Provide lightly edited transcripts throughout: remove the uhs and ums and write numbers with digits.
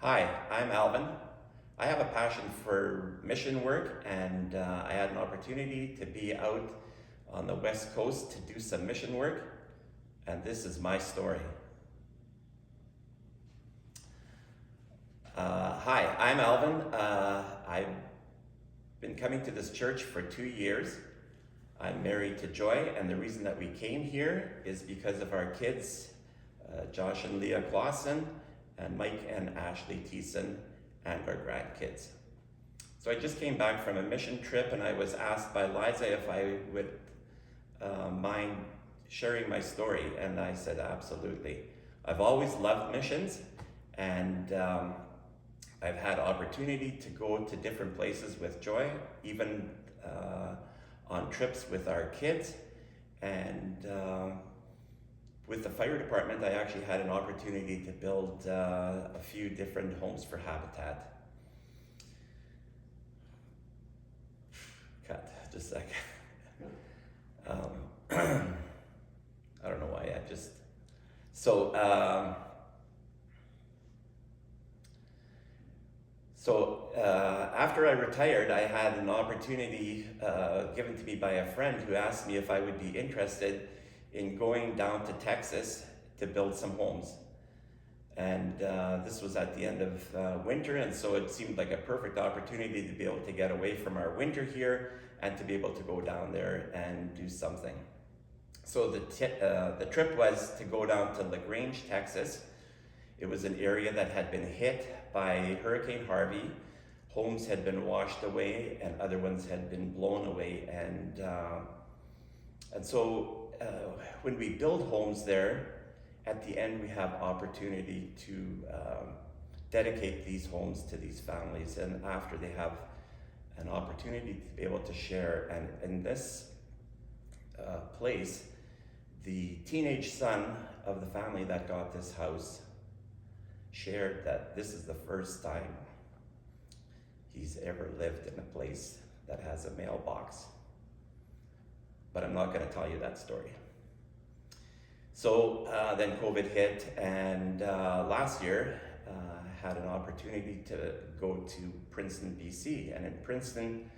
Hi, I'm Alvin. I have a passion for mission work, and I had an opportunity to be out on the West Coast to do some mission work, and this is my story. Hi, I'm Alvin. I've been coming to this church for 2 years. I'm married to Joy, and the reason that we came here is because of our kids, Josh and Leah Klassen, and Mike and Ashley Thiessen, and our grandkids. So I just came back from a mission trip, and I was asked by Liza if I would mind sharing my story, and I said absolutely. I've always loved missions, and I've had opportunity to go to different places with Joy, even on trips with our kids, and with the fire department, I actually had an opportunity to build a few different homes for Habitat. Cut, just a second. I don't know why I just... So after I retired, I had an opportunity given to me by a friend who asked me if I would be interested in going down to Texas to build some homes. And this was at the end of winter, and so it seemed like a perfect opportunity to be able to get away from our winter here and to be able to go down there and do something. So the trip was to go down to LaGrange, Texas. It was an area that had been hit by Hurricane Harvey. Homes had been washed away and other ones had been blown away. And so when we build homes there, at the end we have opportunity to dedicate these homes to these families, and after they have an opportunity to be able to share. And in this place, the teenage son of the family that got this house shared that this is the first time he's ever lived in a place that has a mailbox. But I'm not going to tell you that story. So then COVID hit, and last year I had an opportunity to go to Princeton, BC. And in Princeton,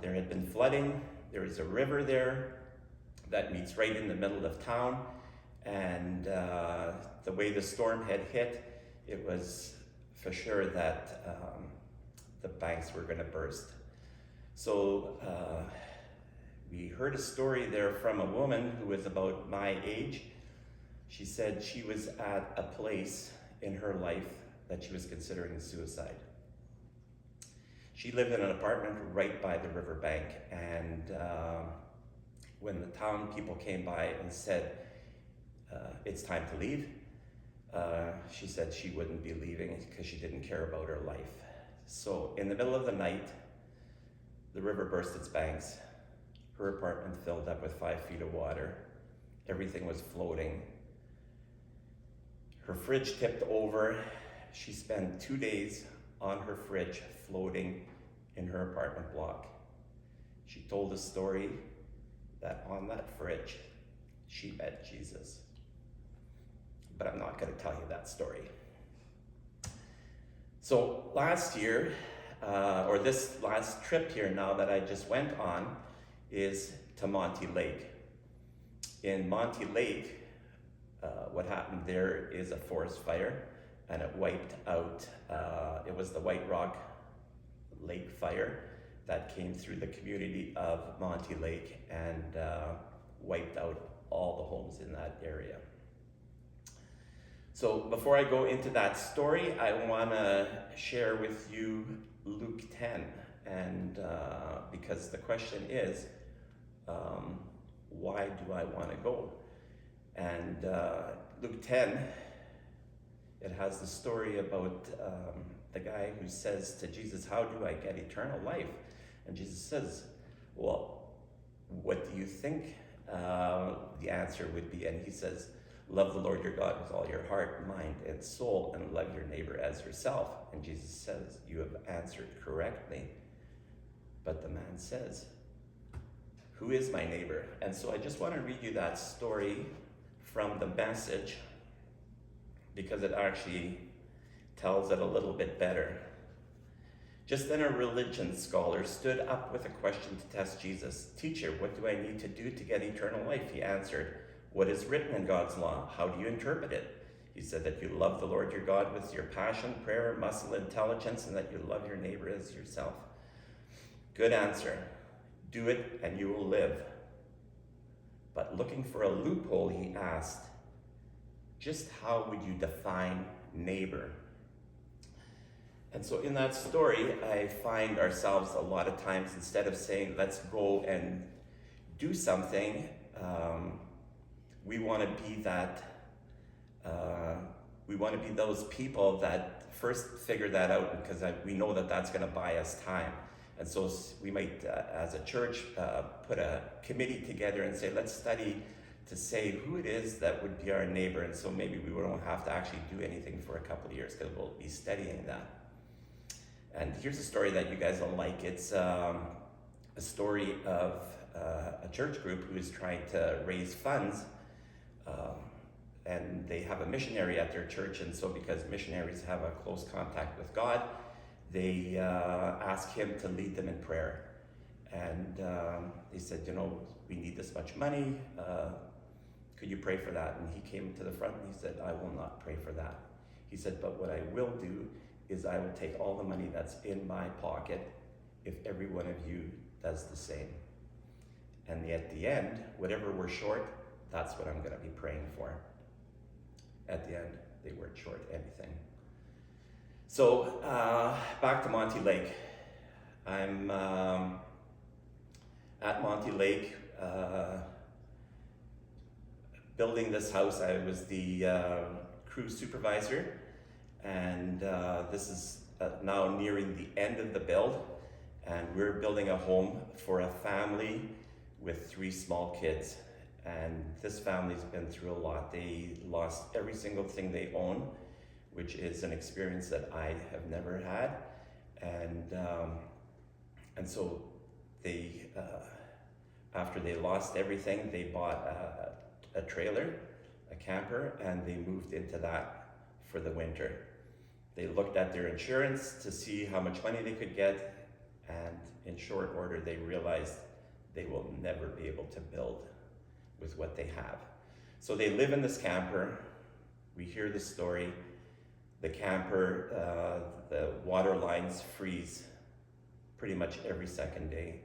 there had been flooding. There is a river there that meets right in the middle of town. And the way the storm had hit, it was for sure that the banks were going to burst. So we heard a story there from a woman who was about my age. She said she was at a place in her life that she was considering suicide. She lived in an apartment right by the riverbank, and when the town people came by and said, it's time to leave, she said she wouldn't be leaving because she didn't care about her life. So in the middle of the night, the river burst its banks. Her apartment filled up with 5 feet of water. Everything was floating. Her fridge tipped over. She spent 2 days on her fridge floating in her apartment block. She told a story that on that fridge, she met Jesus. But I'm not going to tell you that story. So last year, or this last trip here now that I just went on, is to Monty Lake. In Monty Lake, what happened there is a forest fire, and it wiped out, it was the White Rock Lake fire that came through the community of Monty Lake and wiped out all the homes in that area. So before I go into that story, I want to share with you Luke 10, and because the question is, why do I want to go? And Luke 10, it has the story about the guy who says to Jesus, how do I get eternal life? And Jesus says, well, what do you think the answer would be? And he says, love the Lord your God with all your heart, mind, and soul, and love your neighbor as yourself. And Jesus says, you have answered correctly. But the man says, who is my neighbor? And so I just want to read you that story from the Message, because it actually tells it a little bit better. Just then a religion scholar stood up with a question to test Jesus. "Teacher, what do I need to do to get eternal life?" He answered, "What is written in God's law? How do you interpret it?" He said that you love the Lord your God with your passion, prayer, muscle, intelligence, and that you love your neighbor as yourself. Good answer. Do it and you will live. But looking for a loophole, he asked, just how would you define neighbor? And so in that story, I find ourselves a lot of times, instead of saying, let's go and do something, we want to be that, we want to be those people that first figure that out, because we know that that's going to buy us time. And so we might, as a church, put a committee together and say, let's study to say who it is that would be our neighbor. And so maybe we won't have to actually do anything for a couple of years, because we'll be studying that. And here's a story that you guys will like. It's a story of a church group who is trying to raise funds, and they have a missionary at their church. And so because missionaries have a close contact with God, they ask him to lead them in prayer. And they said, we need this much money. Could you pray for that? And he came to the front and he said, I will not pray for that. He said, but what I will do is I will take all the money that's in my pocket if every one of you does the same. And at the end, whatever we're short, that's what I'm going to be praying for. At the end, they weren't short anything. So back to Monty Lake. I'm at Monty Lake building this house. I was the crew supervisor, and this is now nearing the end of the build, and we're building a home for a family with 3 small kids. And this family's been through a lot. They lost every single thing they own, which is an experience that I have never had. And so they, after they lost everything, they bought a trailer, a camper, and they moved into that for the winter. They looked at their insurance to see how much money they could get, and in short order, they realized they will never be able to build with what they have. So they live in this camper. We hear the story. The camper, the water lines freeze pretty much every second day.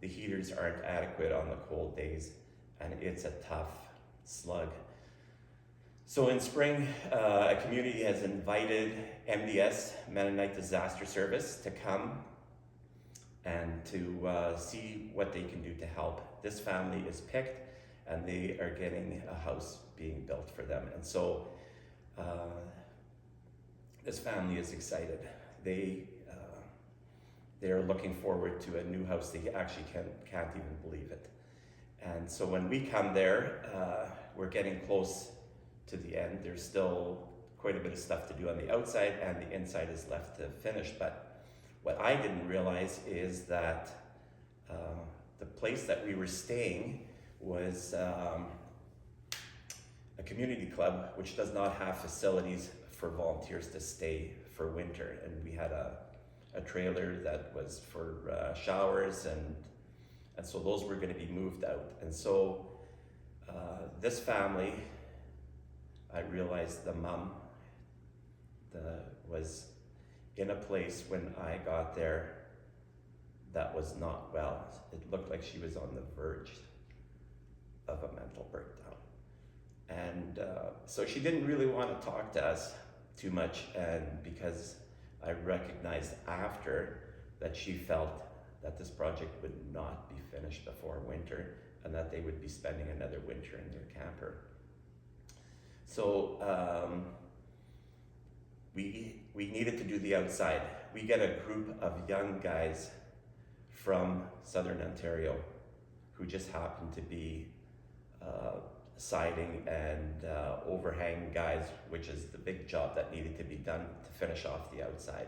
The heaters aren't adequate on the cold days, and it's a tough slug. So in spring, a community has invited MDS, Mennonite Disaster Service, to come and to see what they can do to help. This family is picked, and they are getting a house being built for them. And so this family is excited. They're looking forward to a new house. They actually can't even believe it. And so when we come there, we're getting close to the end. There's still quite a bit of stuff to do on the outside, and the inside is left to finish. But what I didn't realize is that the place that we were staying was a community club, which does not have facilities for volunteers to stay for winter. And we had a trailer that was for showers, and so those were going to be moved out. And so this family, I realized the mom was in a place when I got there that was not well. It looked like she was on the verge of a mental breakdown. And so she didn't really want to talk to us too much, and because I recognized after that she felt that this project would not be finished before winter, and that they would be spending another winter in their camper. So we needed to do the outside. We get a group of young guys from Southern Ontario who just happen to be siding and overhang guys, which is the big job that needed to be done to finish off the outside.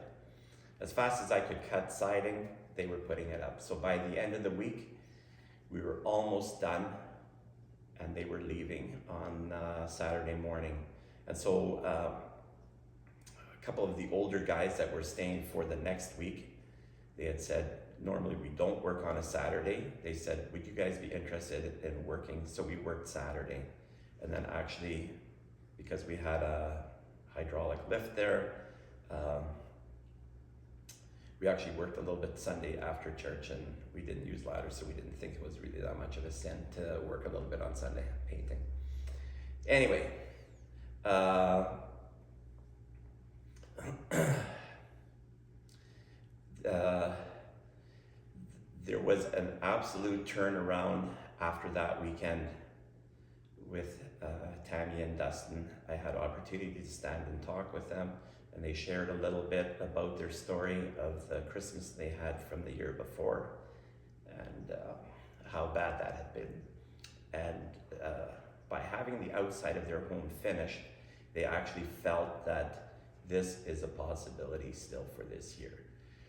As fast as I could cut siding, they were putting it up. So by the end of the week, we were almost done, and they were leaving on Saturday morning. And so a couple of the older guys that were staying for the next week, they had said, normally we don't work on a Saturday. They said, would you guys be interested in working? So we worked Saturday. And then actually, because we had a hydraulic lift there, we actually worked a little bit Sunday after church, and we didn't use ladders, so we didn't think it was really that much of a sin to work a little bit on Sunday painting. Anyway, there was an absolute turnaround after that weekend with Tammy and Dustin. I had opportunity to stand and talk with them, and they shared a little bit about their story of the Christmas they had from the year before, and how bad that had been. And by having the outside of their home finished, they actually felt that this is a possibility still for this year.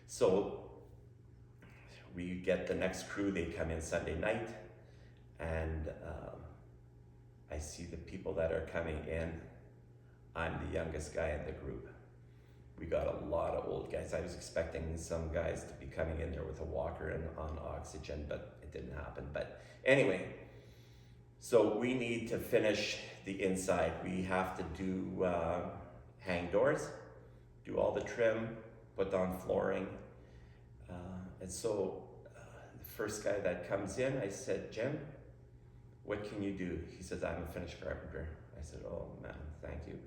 So we get the next crew, they come in Sunday night, and I see the people that are coming in. I'm the youngest guy in the group. We got a lot of old guys. I was expecting some guys to be coming in there with a walker and on oxygen, but it didn't happen. But anyway, so we need to finish the inside. We have to do hang doors, do all the trim, put on flooring. And so the first guy that comes in, I said, Jim, what can you do? He says, I'm a finished carpenter. I said, oh man, thank you.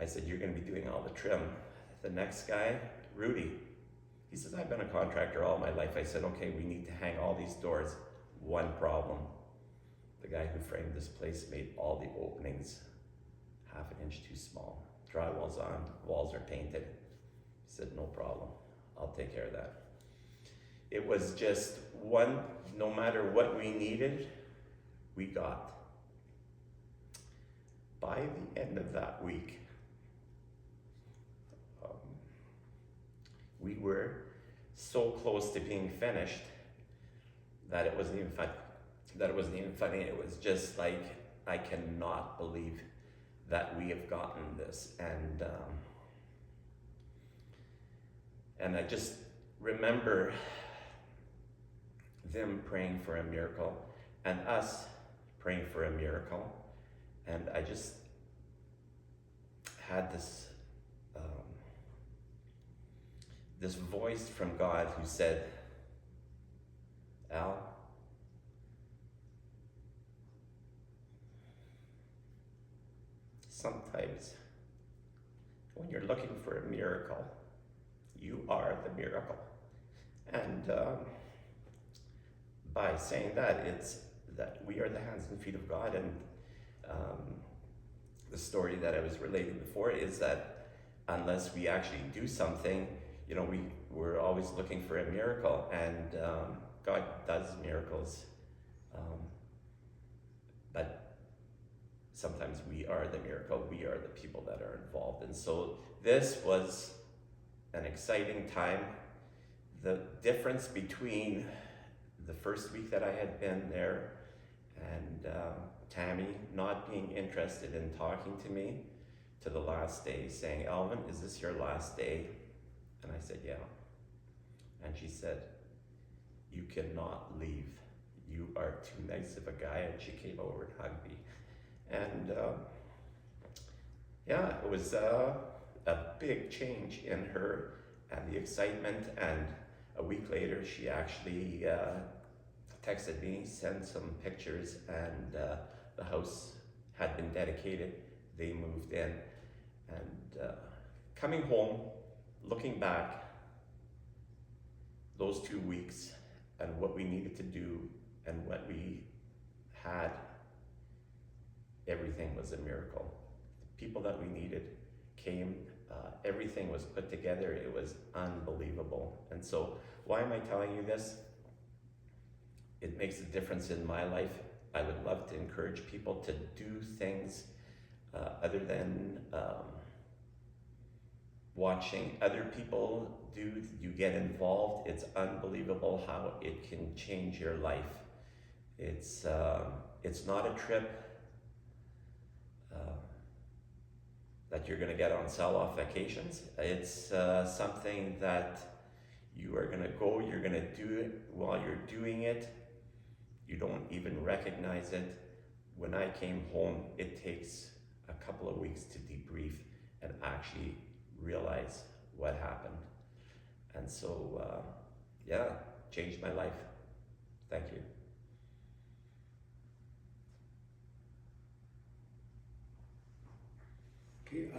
I said, you're gonna be doing all the trim. The next guy, Rudy, he says, I've been a contractor all my life. I said, okay, we need to hang all these doors. One problem. The guy who framed this place made all the openings half an inch too small. Drywall's on, walls are painted. He said, no problem, I'll take care of that. It was just one, no matter what we needed, we got. By the end of that week, we were so close to being finished that it wasn't even fun. Funny. It was just like, I cannot believe that we have gotten this. And I just remember them praying for a miracle and us praying for a miracle. And I just had this this voice from God who said, Al, sometimes when you're looking for a miracle, you are the miracle. And by saying that, it's that we are the hands and feet of God. And the story that I was relating before is that unless we actually do something, you know, we're always looking for a miracle, and God does miracles, but sometimes we are the miracle, we are the people that are involved. And so this was an exciting time. The difference between the first week that I had been there and Tammy not being interested in talking to me, to the last day saying, Alvin, is this your last day? And I said, yeah. And she said, you cannot leave. You are too nice of a guy. And she came over and hugged me. And yeah, it was a big change in her and the excitement. And a week later, she actually texted me, sent some pictures, and the house had been dedicated. They moved in. And coming home, looking back, those 2 weeks and what we needed to do and what we had, everything was a miracle. The people that we needed came, everything was put together. It was unbelievable. And so why am I telling you this? It makes a difference in my life. I would love to encourage people to do things other than watching other people do. You get involved. It's unbelievable how it can change your life. It's not a trip. that you're gonna get on sell-off vacations. It's something that you are gonna go, you're gonna do it. While you're doing it, you don't even recognize it. When I came home, it takes a couple of weeks to debrief and actually realize what happened. And so, yeah, changed my life. Thank you. Okay.